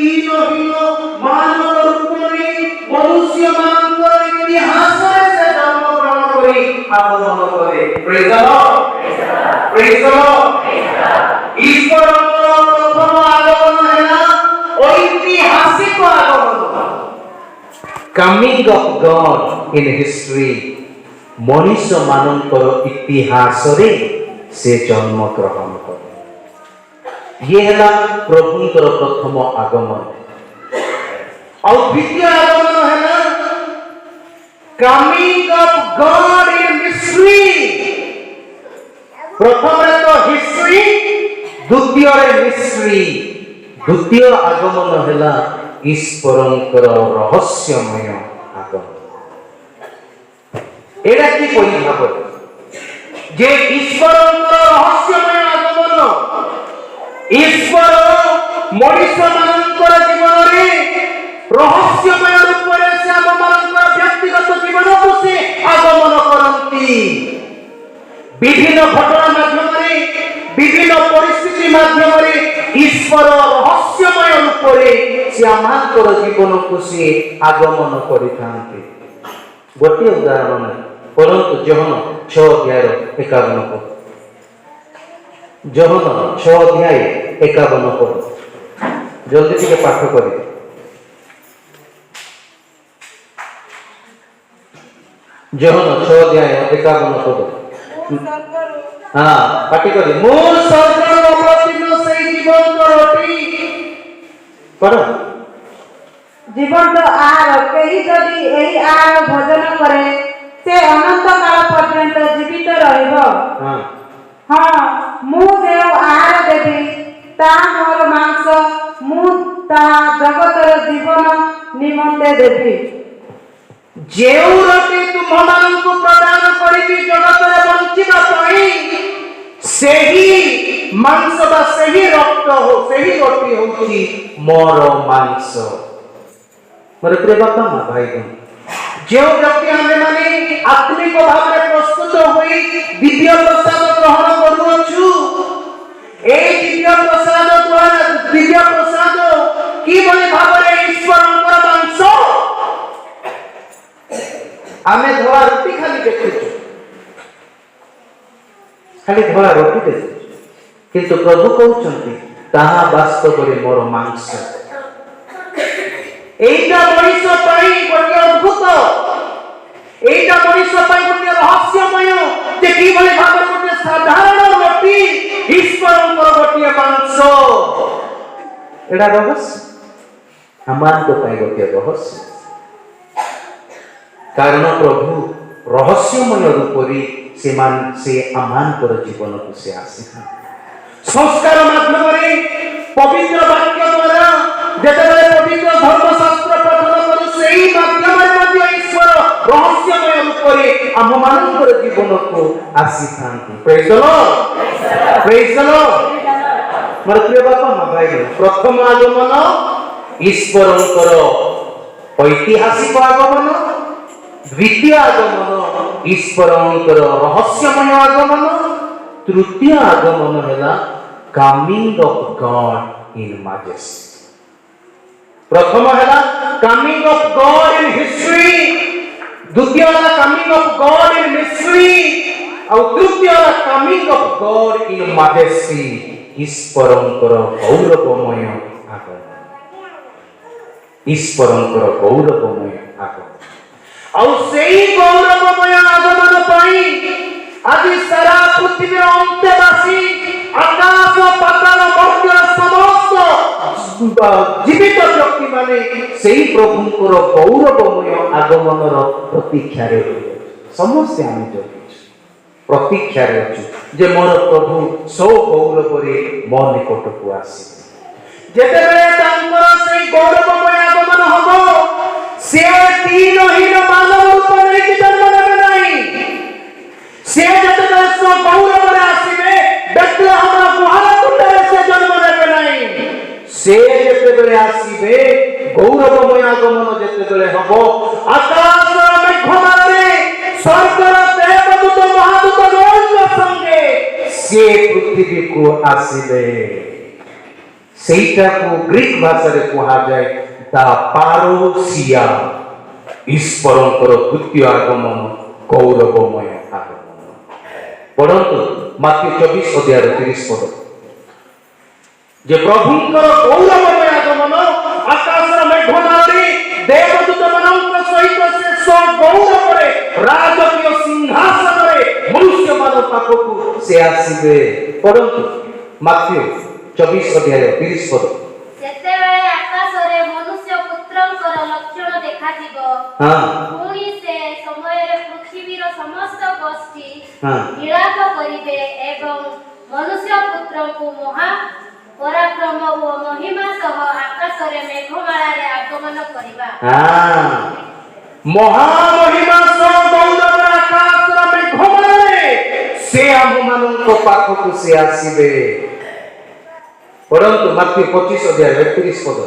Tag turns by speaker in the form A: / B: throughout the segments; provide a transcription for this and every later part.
A: तीनहीन मानव रूप में मनुष्य मानकर इतिहास से जन्म ग्रहण करी आगमन करे। Praise the Lord, praise the Lord. ईश्वर प्रथम आगमन है ऐतिहासिक आगमन, coming of God in history. मनुष्य मानकर इतिहास रे से जन्म ग्रहण करे। ये है प्रभुंकर प्रथम आगमन। और द्वितीय आगमन है ना coming of God in history. प्रथम तो हिस्ट्री, द्वितीय मिस्ट्री। द्वितीय आगमन है ईश्वरंकर रहस्यमय आगमन। एटा की कोई भाव जे ईश्वरंकर रहस्यमय आगमन। ईश्वर मनुष्य मानकर जीवन रे रहस्यमय रूप से आम मानकर व्यक्तिगत जीवन को से आगमन करती। विभिन्न घटना माध्यम रे, विभिन्न परिस्थिति माध्यम रे ईश्वर रहस्यमय रूप से आमांकर जीवन को से आगमन करिथांती। गोटे उदाहरण परंतु जोहन 6:51 पद। जोहन 6:51 पद जल्दी टिके पाठ करी। जोहन 6:51 पद। हाँ पाठ करी। मूल सर्गर अवतीर्ण से जीवन रोटी पढ़।
B: जीवन तो आहार कहीं जदि एही आहार भोजन करे से अनंत काल पर्यंत जीवित रहिबो। हाँ मु जे आहार देबी ता मोर मांस मु ता जगतर जीवन निमंते देबी।
A: जेउ रोटी तुमମାନଙ୍କୁ प्रदान करिबी जगतरे बंचिबा पई सेही मांस बा सेही रक्त हो सेही रोटी होची मोर मांस। मोर प्रिय बापा मां भाई बहन, जो व्यक्ति हमें माने आत्मिक भाव में प्रस्तुत होई दिव्य प्रसाद ग्रहण करूछु, ए दिव्य प्रसाद द्वारा दिव्य प्रसाद की भली भाव में ईश्वरंकर मांस आमे धोला रोटी खाली देखुछु, खाली धोला रोटी देखुछु, किंतु प्रभु कहउछंती ताहा वास्तव रे मोर मांस। एटा मनुष्य पाई गोटे अद्भुत, एटा मनुष्य पाई गोटे रहस्यमय जे की भली भाव गोटे साधारण रोटी ईश्वरंकर गोटे मांस। एटा रहस्य हमान को पाई गोटे रहस्य। कारण प्रभु रहस्यमय रूपरी से आमानकर जीवन को से आसे संस्कार माध्यम रे पवित्र वाक्य द्वारा जेतेबेले पवित्र धर्मशास्त्र पठन करू सेही माध्यम रे ईश्वर रहस्यमय रूपरे आम मानकर जीवन को आसी थांती। Praise the Lord, praise the Lord. मोर प्रिय बापा मां भाई, प्रथम आगमन ईश्वरंकर ऐतिहासिक आगमन, द्वितीय आगमन ईश्वरंकर रहस्यमय आगमन, तृतीय आगमन है coming of God in majesty. प्रथम है coming of God in history, द्वितीय है coming of God in mystery, और तृतीय है coming of God in majesty. ईश्वरंकर गौरवमय आगमन, ईश्वरंकर गौरवमय आगमन। और सेही गौरवमय आगमन पाई आज सारा पृथ्वी अंत्यवासी आकाश पाताल मध्य समस्त जीवित व्यक्ति माने सेही प्रभुंकर गौरवमय आगमन प्रतीक्षा रे समस्त आम जगिछु, प्रतीक्षा रे अछु जे मोर प्रभु सो गौरव रे मो निकट को आसी। जेतेबेले तांकर सेही गौरवमय आगमन हबो से तीनहीन मानव रूप में जन्म नेबे नहीं। से जेतेबेले सो गौरव रे आसीबे बेथलेहम गुहाल कुंडे से जन्म नेबे नहीं। से जेतेबेले आसीबे गौरवमय आगमन जेतेबेले हबो आकाश मेघमाला स्वर्गर देवदूत महादूत गण संगे से पृथ्वी को आसीबे। ସେଇଟାକୁ ଗ୍ରୀକ ଭାଷାରେ କୁହାଯାଏ ତା ପାରୋସିଆ, ଈଶ୍ୱରଙ୍କର ଦ୍ୱିତୀୟ ଆଗମନ, ଗୌରବମୟ ଆଗମନ। ପଢନ୍ତୁ ମାତ୍ୟ 24:30 ଯେ ପ୍ରଭୁଙ୍କର ଗୌରବମୟ ଆଗମନ, ଆକାଶର ମେଘମାଳାରେ ଦେବଦୂତ ମାନଙ୍କ ସହିତ ସେ ସ୍ୱଗୌରବରେ ରାଜକୀୟ ସିଂହାସନରେ ମନୁଷ୍ୟମାନଙ୍କ ପାଖକୁ ସେ ଆସିବେ। ପଢନ୍ତୁ ମାତ୍ୟ 24:30।
C: ସେତେବେଳେ ଆକାଶରେ ମନୁଷ୍ୟ ପୁତ୍ରଙ୍କର ଲକ୍ଷଣ ଦେଖାଯିବ। ପୁଣି ସେ ସମୟରେ ପୃଥିବୀର ସମସ୍ତ ଗୋଷ୍ଠୀ ବିଳାପ କରିବେ ଏବଂ ମନୁଷ୍ୟ ପୁତ୍ରଙ୍କୁ ମହା ପରାକ୍ରମ ଓ ମହିମା ସହ ଆକାଶରେ ମେଘମାଳାରେ ଆଗମନ କରିବା।
A: ମହାମହିମା ସହ ଗୌରବରେ ଆକାଶର ମେଘମାଳାରେ ସେ ଆମମାନଙ୍କ ପାଖକୁ ସେ ଆସିବେ। ପଢନ୍ତୁ ମାତ୍ୟ 25:31।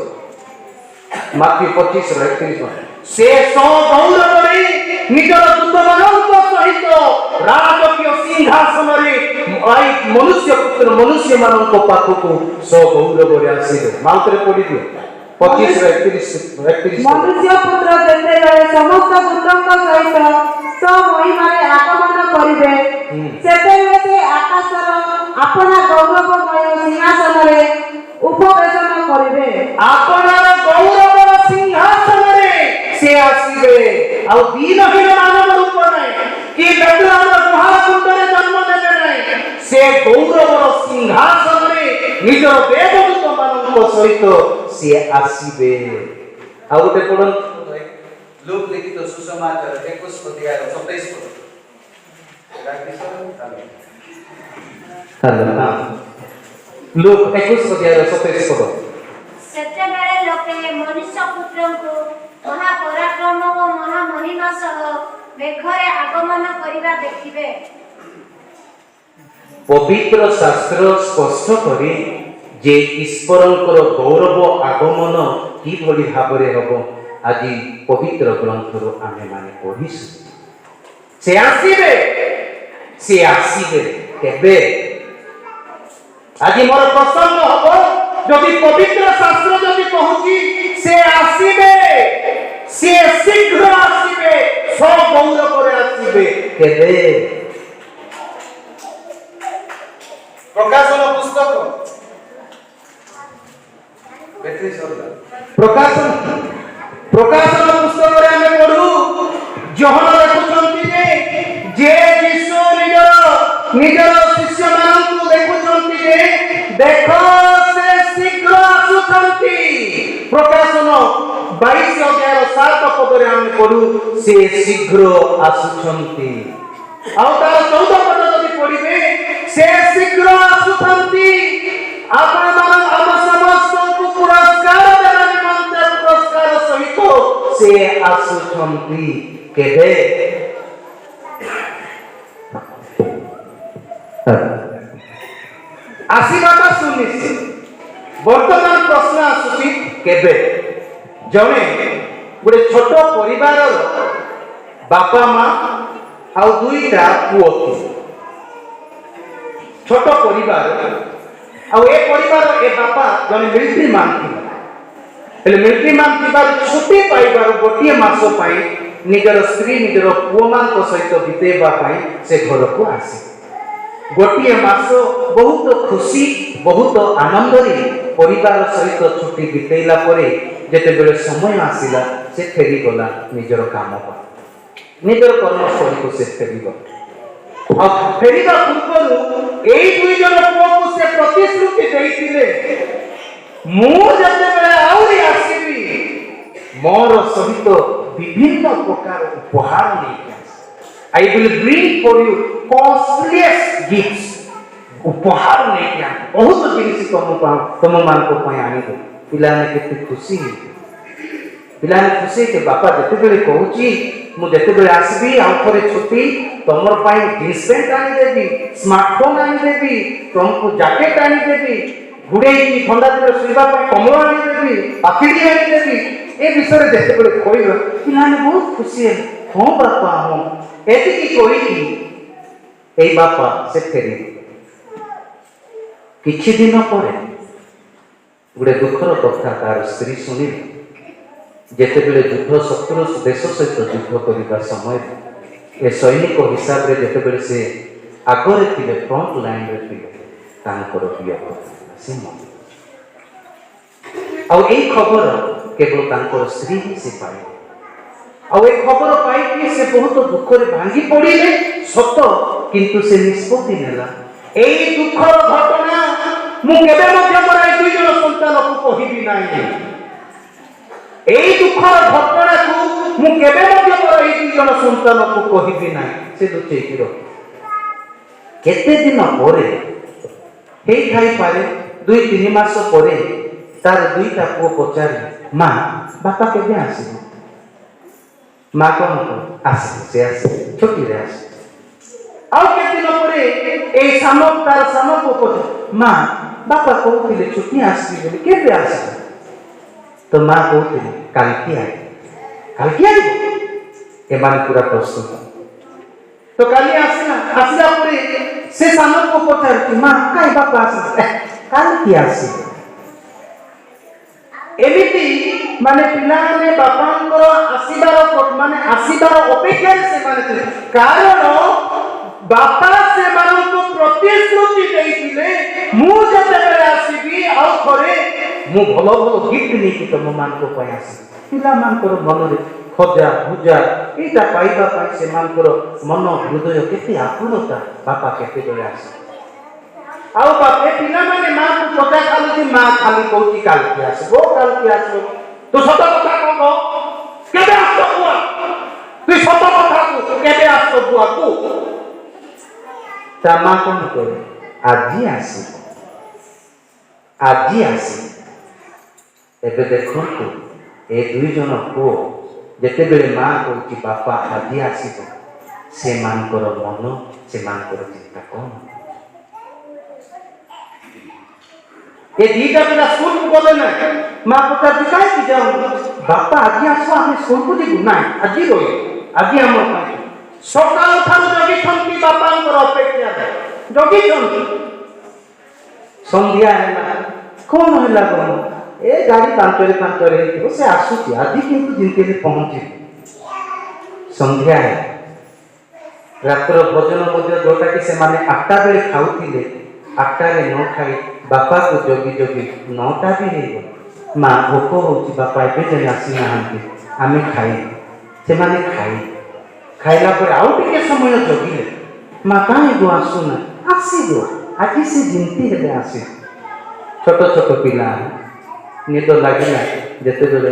A: ମାତ୍ୟ 25:31। ସେ ଗୌରବରେ ନିଜର ଦୂତମାନଙ୍କ ସହିତ ରାଜକୀୟ ସିଂହାସନରେ ମନୁଷ୍ୟମାନଙ୍କ ପାଖକୁ ଗୌରବରେ ଆସିବେ। ମାଉତରେ ପଢିଦିଅ 25:31।
B: ମନୁଷ୍ୟ ପୁତ୍ର ଯେତେବେଳେ ସମସ୍ତ ଦୂତଙ୍କ ସହିତ ମହିମାରେ ଆଗମନ କରିବେ, ସେତେବେଳେ ସେ ଆକାଶର ଆପଣା ଗୌରବମୟ ସିଂହାସନରେ ଉପବେଶନ କରିବେ।
A: ଆପଣାର ଗୌରବର ସିଂହାସନରେ ସେ ଆସିବେ। ଆଉ ଦିନହୀନ ମାନବ ରୂପ ନାହିଁ, କି ବେତଲେହେମର ଗୁହାଳ କୁଣ୍ଡରେ ଜନ୍ମ ନେବେ ନାହିଁ। ସେ ଗୌରବର ସିଂହାସନରେ ନିଜର ଦେବଦୂତ ମାନଙ୍କ ସହିତ ସେ ଆସିବେ। ଆଉ ଗୋଟେ ପଢନ୍ତୁ ଲୁକ ଲିଖିତ ସୁସମାଚାର 21:27। ଲୁକ 21:27।
C: ସେତେବେଳେ ଲୋକେ ମନୁଷ୍ୟ ପୁତ୍ରଙ୍କୁ ମହାପରାକ୍ରମ ଓ ମହାମହିମା ସହ ମେଘରେ ଆଗମନ କରିବା ଦେଖିବେ।
A: ପବିତ୍ର ଶାସ୍ତ୍ର ସ୍ପଷ୍ଟ କରେ ଯେ ଈଶ୍ୱରଙ୍କର ଗୌରବ ଆଗମନ କିଭଳି ଭାବରେ ହେବ ଆଜି ପବିତ୍ର ଗ୍ରନ୍ଥରୁ ଆମେମାନେ ପଢିଛୁ। ସେ ଆସିବେ। ସେ ଆସିବେ କେବେ? ଆଜି ମୋର ପ୍ରସଙ୍ଗ ହବ, ଯଦି ପବିତ୍ର ଶାସ୍ତ୍ର ଯଦି କହୁଛି ସେ ଆସିବେ, ସେ ଶୀଘ୍ର ଆସିବେ, ସ୍ୱଗୌରବରେ ଆସିବେ କେବେ? ପ୍ରକାଶନ ପୁସ୍ତକ ପ୍ରକାଶନ ପୁସ୍ତକରେ ଆମେ ପଢୁ, ଯୋହନ ଦେଖୁଛନ୍ତି ଯେ ଯୀଶୁ ନିଜର ଶିଷ୍ୟମାନଙ୍କୁ ଦେଖୁଛନ୍ତି ଯେ ଦେଖ ସେ ଶୀଘ୍ର ଆସୁଛନ୍ତି। ପ୍ରକାଶନ 22:7 ଆମେ ପଢୁ ସେ ଶୀଘ୍ର ଆସୁଛନ୍ତି। ଆଉ ତାର 14 ପଦ ଯଦି ପଢିବେ, ସେ ଶୀଘ୍ର ଆସୁଛନ୍ତି ଆମ ସମସ୍ତଙ୍କୁ ପୁରସ୍କାର ଦେବା ନିମନ୍ତେ ପୁରସ୍କାର ସହିତ ସେ ଆସୁଛନ୍ତି କେବେ? ଆସିବାଟା ସୁନିଶ୍ଚିତ। ବର୍ତ୍ତମାନ ପ୍ରଶ୍ନ ଆସୁଛି କେବେ? ଜଣେ ଗୋଟେ ଛୋଟ ପରିବାରର ବାପା ମା ଆଉ 2ଟା ପୁଅ ଥିଲେ। ଛୋଟ ପରିବାର, ଆଉ ଏ ପରିବାର ଏ ବାପା ଜଣେ ମିଲିଟାରୀ ମ୍ୟାନ୍ ଥିଲା। ହେଲେ ମିଲିଟାରୀ ମ୍ୟାନ୍ ଥିବାରୁ ଛୁଟି ପାଇବାରୁ ଗୋଟିଏ ମାସ ପାଇଁ ନିଜର ସ୍ତ୍ରୀ ନିଜର ପୁଅମାନଙ୍କ ସହିତ ବିତେଇବା ପାଇଁ ସେ ଘରକୁ ଆସିଲେ। ଗୋଟିଏ ମାସ ବହୁତ ଖୁସି ବହୁତ ଆନନ୍ଦରେ ପରିବାର ସହିତ ଛୁଟି ବିତେଇଲା ପରେ ଯେତେବେଳେ ସମୟ ଆସିଲା ସେ ଫେରିଗଲା ନିଜର କାମ ପାଇଁ, ନିଜର କର୍ମସ୍ଥଳୀକୁ ସେ ଫେରିଗଲା। ଆଉ ଫେରିବା ପୂର୍ବରୁ ଏଇ 2 ଜଣ ପୁଅକୁ ସେ ପ୍ରତିଶ୍ରୁତି ଦେଇଥିଲେ, ମୁଁ ଯେତେବେଳେ ଆହୁରି ଆସିବି ମୋର ସହିତ ବିଭିନ୍ନ ପ୍ରକାର ଉପହାର ନେଇକି ଆସିବି। I will bring for you costliest gifts. ଉପହାର ନେଇକି ଆଣି ବହୁତ ଜିନିଷ ତମମାନଙ୍କ ପାଇଁ ଆଣିବେ। ପିଲାମାନେ କେତେ ଖୁସି ହେଇଥିଲେ। ପିଲାମାନେ ଖୁସି ହେଇଥିଲେ। ବାପା ଯେତେବେଳେ କହୁଛି ମୁଁ ଯେତେବେଳେ ଆସିବି ଆଉ ଥରେ ଛୁଟି ତମର ପାଇଁ ଜିନ୍ସ ପ୍ୟାଣ୍ଟ ଆଣିଦେବି, ସ୍ମାର୍ଟଫୋନ ଆଣିଦେବି, ତମକୁ ଜ୍ୟାକେଟ ଆଣିଦେବି, ଘୋଡେଇକି ଥଣ୍ଡା ଦିନରେ ଶୋଇବା ପାଇଁ କମଳ ଆଣିଦେବି, ପାଖିଡ଼ି ଆଣିଦେବି। ଏ ବିଷୟରେ ଯେତେବେଳେ କହିଲ ପିଲାମାନେ ବହୁତ ଖୁସି ହେଲେ। ହଁ ବାପା ହଁ, ଏତିକି କହିକି ଏଇ ବାପା ସେ ଫେରିଲେ। କିଛି ଦିନ ପରେ गोटे दुखर कथा तार स्त्री शुणी जितेबले युद्ध शत्रु देश सहित युद्ध करने समय ए सैनिक हिसाब से जितेबले से आगरे थे फ्रंट लाइन रे थे खबर केवल स्त्री ही से पाए खबर पाई से बहुत दुख भांगी पड़े सत किंतु से निष्पत्ति नेला दुखर घटना मुझे दुई जन सन्तान को कहबी ना दुखर घटना को मुझे दुई जन सन्तान को कहबी ना से लुचेक रख केते दिन पर पारे 2-3 मास पर तार दुईटा पुओ पचारे माँ बापा केबे आसिबो माँ कौन आसे छुट्टी रे आसे आउ केते दिन पर ए तार सानो पुओ पचारे माँ बापा कहते छुट्टी आसबी बोली केबे आसिबो तो माँ कहते कालकी आइबो एमान पूरा प्रस्तुत तो काली आसला से सामने को पचार माँ कहीं बापा कालकी आसिबो एमिति माने पिला ने बापांकर आसीबार माने आसीबार अपेक्षा से माने कारण बापा से मानको प्रतिश्रुति देइतिले मु जते आसीबी आ थरे मु भलो भलो गिफ्ट नै कि तुम मानको पय आसी पिला मानकर मन रे खजा भुजा एटा पाइबा पाइ से मानकर मन हृदय केते आकुलता बापा केते बेले आसी आउ बापे पिला माने मां को पता खाली मां खाली कहती काल के आसबो तू सत कथा कहो केबे आसबो बुआ तू सत कथा को केबे आसबो बुआ को ता मां कोन करे आजी आसी एबे देखो तो ए दुई जन पुओ जेते बेले मां कहती बापा आजी आसीबो से मानकर मन से मानकर चिंता कोन ये दीटा पिला स्कूल को गले ना मां पता दिखाई कि जाऊं बापा आज आसो हम स्कूल को दिगु ना आज रोए आज हम सकाल थारु जगी थंती बापा को अपेक्षा है जगी थंती संध्या है ना कौन होला कोन ए गाड़ी पांचरे हे से आसुची आज किंतु जिनके भी पहुंची संध्या है रात्र भोजन मध्य जोटा कि से माने 8टा बेले खाउथिले 8टा रे न खाई बापा को जोगी जोगी 9टा भी नहीं माँ भोक हो बापा एवं आसी ना आम खाई से माने खाइला पर आउ टिके समय जगिले माँ कहीं गो आसुना आसो आज से जिंती हेले आसे छोट छोट पिला निद लगिला जिते बेले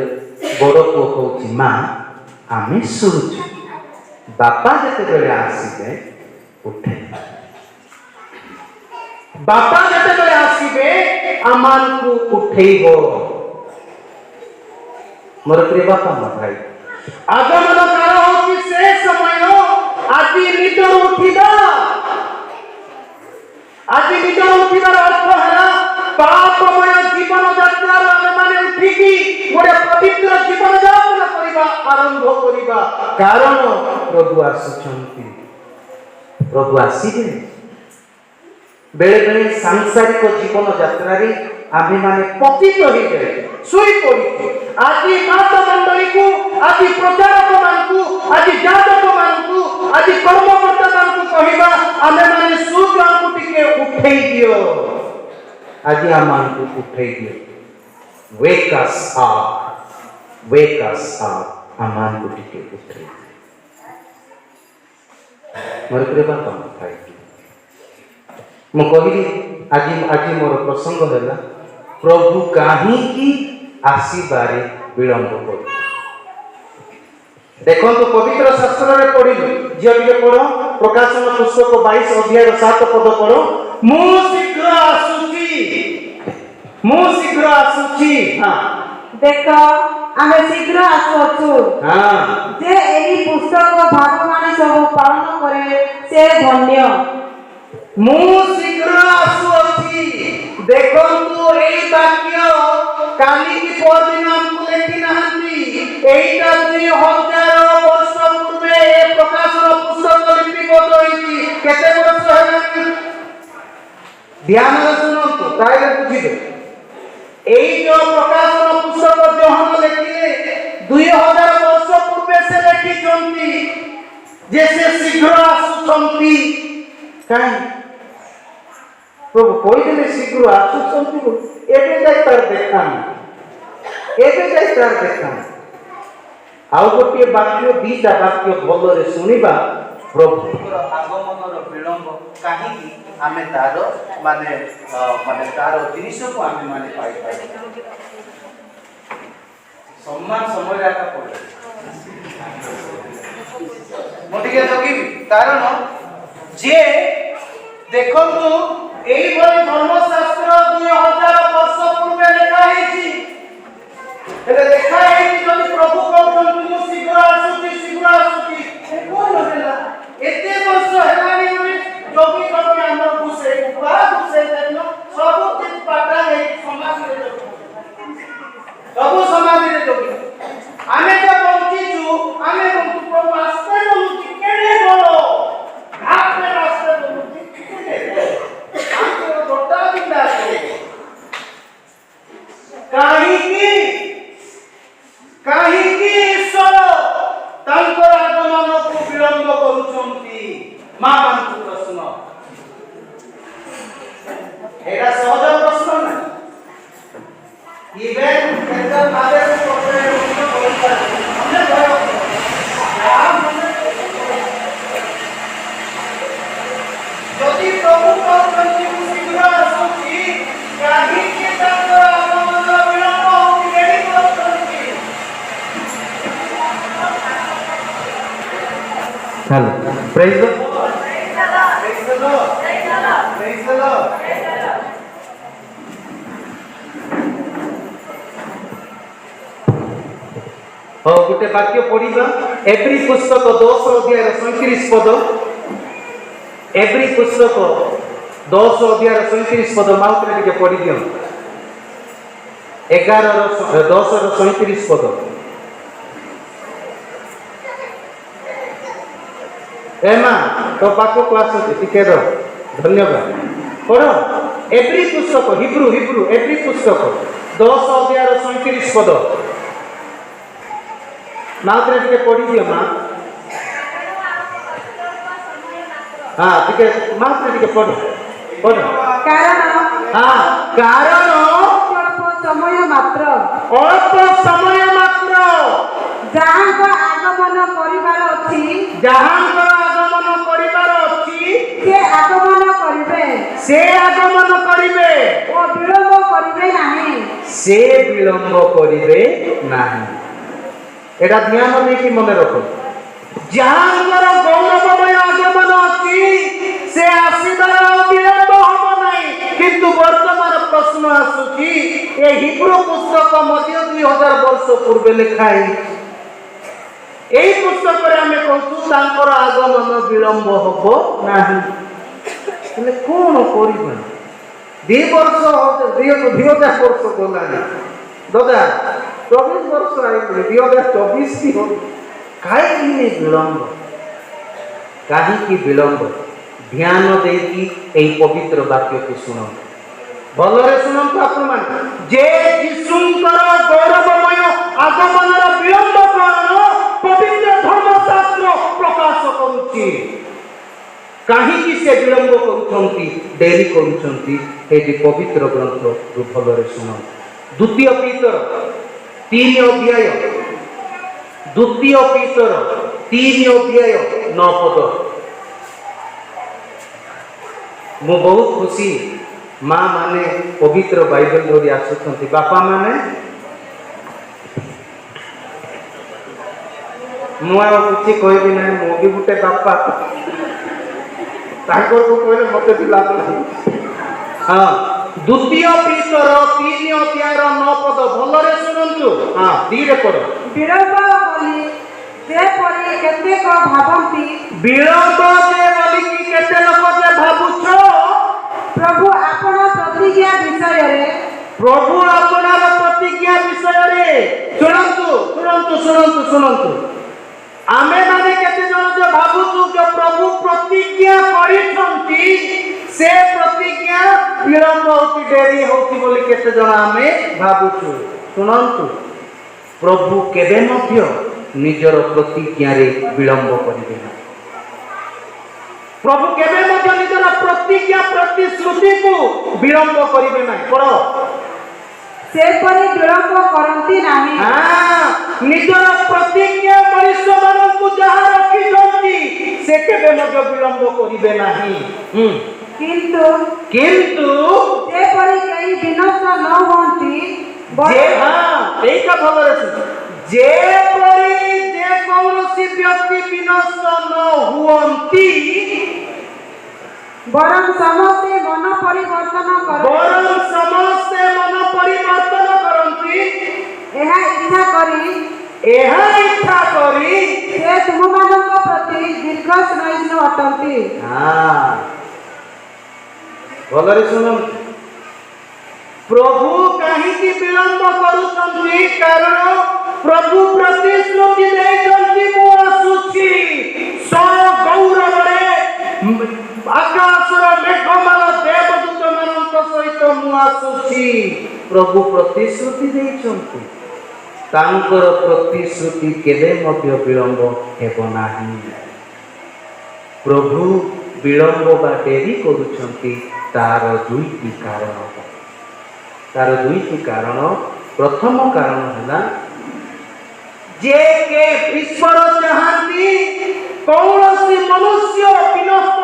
A: बड़ पुओ कहूँ माँ आम शुचु बापा जिते बेले आसबे उठे बापा जिते आसबे आमान को उठेइबो मोर प्रिय बापा भाई आगमन काल होची से समय आज निद उठिबार अर्थ है पापमय जीवन यात्रा आमे माने उठिकी गोटे पवित्र जीवन यापन करिबा आरंभ करिबा कारण प्रभु आसुछंती प्रभु आसीबे बेले बेले सांसारिक जीवन यात्रा रे आमे माने पतित हो गए सोई पड़ी आज माता मंडली को आज प्रचारक मानकू आज जातक मानकू आज कर्मकर्ता मानकू कहिबा आमे माने सूर्य को टिके उठेई दियो आज आमानकू उठेई दियो वेक अस अप आमानकू टिके उठेई मोर प्रिय बापा भाई मु कहली आज मोर प्रसंग है प्रभु कहीं आसबारे विलंब कर देखो तो पवित्र शास्त्र में पढ़ी झील टे पढ़ प्रकाशन पुस्तक 22 अध्याय 7 पद पढ़ मु शीघ्र आसुची हाँ
B: देख आमे शीघ्र आसुछु हाँ जे एही पुस्तक भाग माने सब पालन करे से धन्य
A: मु शीघ्र आसुची देखंतु एई वाक्य काली की परदिन हमको लेखि नाहंती एईटा 2000 वर्ष पूर्वे ए प्रकाशन पुस्तक लिपिबद्ध होईची केते वर्ष हेलानी ध्यान से सुनंतु ताइले बुझिबे এই যে প্রকাশন পুস্তক যোহন লেখিলে 2000 বর্ষ পূর্বে সে লেখিছন্তি যে সে শীঘ্র আসুছন্তি। কাই প্রভু কইদেলে শীঘ্র আসুছন্তি, এবে যাই তার দেখান, এবে যাই তার দেখান। ଆଉ ଗୋଟିଏ ବାକ୍ୟ, ଦିଟା ବାକ୍ୟ ଭଲରେ ଶୁଣିବା। ପ୍ରଭୁଙ୍କର ଆଗମନର ବିଳମ୍ବ କାହିଁକି ଆମେ ତାର ମାନେ ତାର ଜିନିଷକୁ ଆମେ ମାନେ ପାଇପାରିବା। ସମ୍ମାନ ସମୟରେ ଆକା ପଡେ। ମୁଁ ଟିକେ ଜଗିବି, କାରଣ ଯେ ଦେଖନ୍ତୁ ଏଇଭଳି ଧର୍ମଶାସ୍ତ୍ର 2000 ବର୍ଷ ପୂର୍ବେ ଲେଖା ହେଇଛି। ହେଲେ ଲେଖା ହେଇଛି ଯଦି ପ୍ରଭୁ କହୁଛନ୍ତି ମୁଁ ଶୀଘ୍ର ଆସୁଛି, ଶୀଘ୍ର ଆସୁଛି, କଣ ହେଲା? ଏତେ ବର୍ଷ ହେଲାଣି ଆମେ ଜଗି ଜଗି ଆମର ଘୁଷେଇ ଯାଇନ ସବୁ ପାଟା ହେଇକି ସମାଧିରେ ଜଗି, ସବୁ ସମାଧିରେ ଜଗି। ଆମେ ତ ବଞ୍ଚିଛୁ, ଆମେ ବଞ୍ଚୁ ପ୍ରଭୁ ଆସ୍ତେ ବଞ୍ଚୁଛି କେଡ଼େ ବଡ଼ ଆସ୍ତେ ଆସ୍ତେ ବଞ୍ଚୁଛି ଆମର ଗୋଟା ବିନ୍ଦା କାହିଁକି କାହିଁକି ଈଶ୍ୱର ତାଙ୍କର ଆଗମନକୁ ବିଳମ୍ବ କରୁଛନ୍ତି? ମା ମାନଙ୍କୁ ପ୍ରଶ୍ନ, ଏଇଟା ସହଜ ପ୍ରଶ୍ନ ନା। ଇଭେନ୍ କେତେ ଭାବେ ଯଦି ପ୍ରଭୁ କହୁଛନ୍ତି ମୁଁ ଶୀଘ୍ର ଆସୁଛି, କାହିଁକି ତାଙ୍କର ଆଗମନ ବିଳମ୍ବ ହଉଛି? ଡେରି କରୁଛନ୍ତି। Hello. Praise the Lord. Praise the Lord. Praise the Lord. गोटे वाक्य पढ़िबा एब्री पुस्तक 10 अध्याय 37 पद। एब्री पुस्तक 10 अध्याय 37 पद माउथरे टिके पढ़ि दियो। 11:10 पद। एमा तो पाको क्लास टिके रो, धन्यवाद। पढ़ो एब्री पुस्तक हिब्रू एब्री पुस्तक 10 अध्याय 37 पद माउथरे टिके पढ़ि दियो। मा हाँ टिके माउथरे टिके पढ़ो
B: कारण अल्प समय मात्र ଯାହାଙ୍କ ଆଗମନ କରିବାର ଅଛି ସେ ଆଗମନ କରିବେ ଓ ବିଳମ୍ବ କରିବେ ନାହିଁ। এটা ধ্যান ଦେଇକି ମନେ ରଖ। ଯାହାଙ୍କର ଗୌରବମୟ ଆଗମନ ଅଛି ସେ ଆସିବାର ବିଳମ୍ବ ହବ ନାହିଁ। କିନ୍ତୁ ବର୍ତ୍ତମାନ ପ୍ରଶ୍ନ ଆସୁଛି, ଏ ହିବ୍ରୁ ପୁସ୍ତକ ମଧ୍ୟ 2000 ବର୍ଷ ପୂର୍ବେ ଲେଖା ହେଇଛି। এই পুস্তকରେ ଆମେ କହୁଛୁ ତାଙ୍କର ଆଗମନ ବିଳମ୍ବ ହବ ନାହିଁ। ହେଲେ କଣ କରିବା? 2000 ବର୍ଷ ଗଲାଣି ଦାଦା, 24 ବର୍ଷ ଆଇଲେ 2024 କି ହବ। କାହିଁକି ବିଳମ୍ବ? କାହିଁକି ବିଳମ୍ବ? ଧ୍ୟାନ ଦେଇକି ଏହି ପବିତ୍ର ବାକ୍ୟକୁ ଶୁଣନ୍ତୁ, ଭଲରେ ଶୁଣନ୍ତୁ ଆପଣମାନେ। ଯେ ଯୀଶୁଙ୍କର ଗୌରବମୟ ଆଗମନର ବିଳମ୍ବ କାରଣ ପବିତ୍ର ଧର୍ମଶାସ୍ତ୍ର ପ୍ରକାଶ କରୁଛି। କାହିଁକି ସେ ବିଳମ୍ବ କରୁଛନ୍ତି, ଡେରି କରୁଛନ୍ତି? ଏଠି ପବିତ୍ର ଗ୍ରନ୍ଥରୁ ଭଲରେ ଶୁଣନ୍ତୁ। ଦ୍ୱିତୀୟ ପିତର 3 ଅଧ୍ୟାୟ 9 ପଦ। ମୁଁ ବହୁତ ଖୁସି ମା ମାନେ ପବିତ୍ର ବାଇବେଲ ଧରି ଆସୁଛନ୍ତି। ବାପା ମାନେ ମୁଁ ଆଉ କିଛି କହିବି ନାହିଁ, ମୁଁ ବି ଗୋଟେ ବାପା। ତାଙ୍କକୁ କହିଲେ ମତେ ବି ଲାଭ ନାହିଁ। ହଁ, ଦ୍ୱିତୀୟ ପିତର 3 ଅଧ୍ୟାୟର 9 ପଦ ଭଲରେ ଶୁଣନ୍ତୁ। ହଁ, 2ରେ ପଢ। ବିଳମ୍ବ ବୋଲି ଯେପରି କେତେକ ଭାବନ୍ତି,
A: ବିଳମ୍ବ ଯେ ବୋଲିକି କେତେ ଲୋକ ଯେ ଭାବୁଛ,
B: ପ୍ରଭୁ ଆପଣ ପ୍ରତିଜ୍ଞା ବିଷୟରେ
A: ଶୁଣନ୍ତୁ। ଆମେ ମାନେ କେତେ ଜଣ ଯେ ଭାବୁଛୁ ଯେ ପ୍ରଭୁ ପ୍ରତିଜ୍ଞା କରିଛନ୍ତି से प्रतिज्ञा विलंब होती डेरी होती बोली केते जण आमे भाबुछु सुनंतु प्रभु केबे मध्य निजर प्रतिज्ञा रे विलंब करिबे ना प्रभु केबे मध्य निजर प्रतिज्ञा प्रतिश्रुति को विलंब करिबे ना पढ़
B: से परि विलंब करंती नाही
A: निजर प्रतिज्ञा मनुष्य मानकु जहा रखिछंती से केबे मध्य विलंब करिबे नाही
B: किंतु जे परि कई विनष्ट न होंती
A: जे एका भलरे जे परि जे कौनसी व्यक्ति विनष्ट न हुअंती
B: बरं समस्ते मन परिवर्तन
A: करंती
B: एहा इच्छा करी से तुमମାନଙ୍କ प्रति दीर्घ स्नेह अटंती
A: भलरे सुन प्रभु कहीं की विलंब करुछंती कारण प्रभु प्रतिश्रुति देइछंती मु आसुछि सो गौरवरे आकाशर मेघमाल देवदूत मानक सहित मु आसुछि प्रभु प्रतिश्रुति देइछंती तांकर प्रतिश्रुति केबे मध्य विलंब हेबो नाही प्रभु विलंब बा डेरी करुछंती तार दुईटी कारण प्रथम कारण है जे के ईश्वर चाहती कौनसी मनुष्य विनष्ट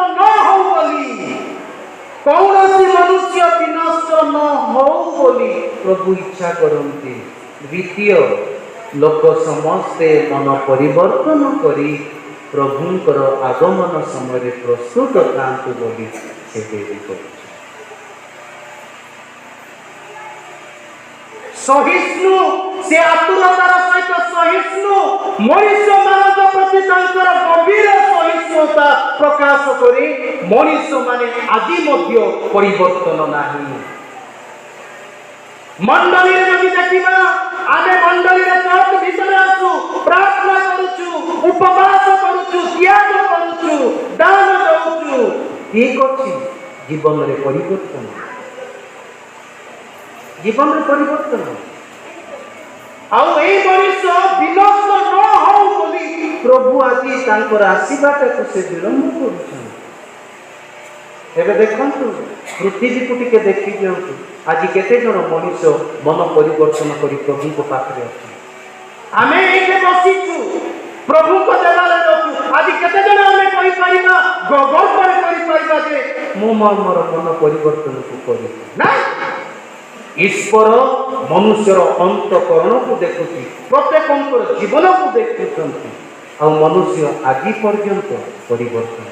A: न हो बोली प्रभु इच्छा करती द्वितीय लोक समस्ते मन परिवर्तन करी प्रभुंकर आगमन समय प्रस्तुत थांतु बोली से देवी कर सहिष्णु से आतुरतार सहित सहिष्णु मनुष्य मानव प्रति तांकर गंभीर सहिष्णुता प्रकाश करी मनुष्य माने आदि मध्य परिवर्तन नाही मंडली रे जदि देखिबा आमे मंडली रे चर्च भीतर आसु प्रार्थना करूछु उपवास करूछु त्याग करूछु दान दउछु ठीक अछि जीवन रे परिवर्तन आउ ए मनुष्य विनष्ट न हो बोली प्रभु आदि तांकर आशीर्वाद को से विलंब करूछन एबे देखंतु पृथ्वी को टिके देखि दियंतु आज केते जन मनुष्य मन परिवर्तन करी प्रभु को पाखरे अछि आमे एके बसिछु प्रभु को देवाले रहछु आज केते जन आमे कहि पाइबा गगन पर कहि पाइबा जे मो मोर मन परिवर्तन को करि ना ईश्वर मनुष्यर अंतकरण को देखुची प्रत्येक जीवन को देखुचंती आ मनुष्य आज पर्यंत परिवर्तन